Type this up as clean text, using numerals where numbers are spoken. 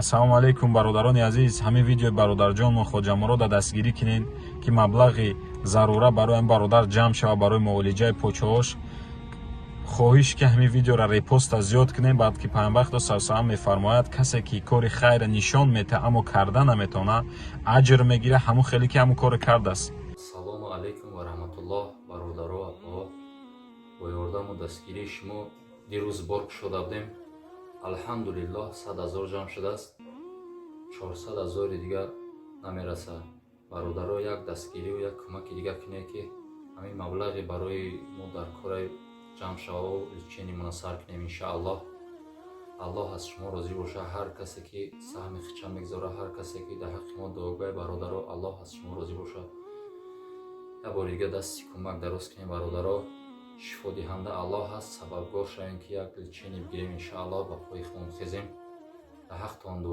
Ассалому алайкум бародарони азиз, ҳамин видеои бародарҷон мухоҷамаро да дастгирӣ кинед ки маблағи зарура барои ин бародар ҷамъ шава барои муолиҷаи почаҳош. хоҳиш ки ҳамин видеоро репоста зиёд кинед, баъд ки пайғамбар Худо саллаллоҳу алайҳи ва саллам мефармояд касе ки кори хайра нишон метаҳад аммо карда наметавонад, аҷр мегирад ҳамон хеле ки ҳамон коро кардааст. Ассалому алайкум ва раҳматуллоҳ. Бародаро апо, бо ёрдаму дастгирии шумо дирӯз бор кушода будем. Алҳамдулиллоҳ 100 000 ҷамъ шудааст. 400 000 дигар намераса. Бародаро як дастгирию як кӯмаки дигар кинед ки ҳамин маблағи барои мо дар кораи ҷамъ шававу личенimона сар кунем иншааллоҳ. аллоҳ аз шумо розӣ бошад. Ҳар касе ки саҳми хича мегзорад, ҳар касе ки дар ҳаққи мо дуо гӯяд, бародаро аллоҳ аз шумо розӣ бошад. як бори дигар дасти кӯмак дароз кинем бародаро. шифодиҳанда аллоҳ ҳаст. сабабгор шавем ки як личени бигирем иншааллоҳ. ба пои худмон хезем. дар ҳақтон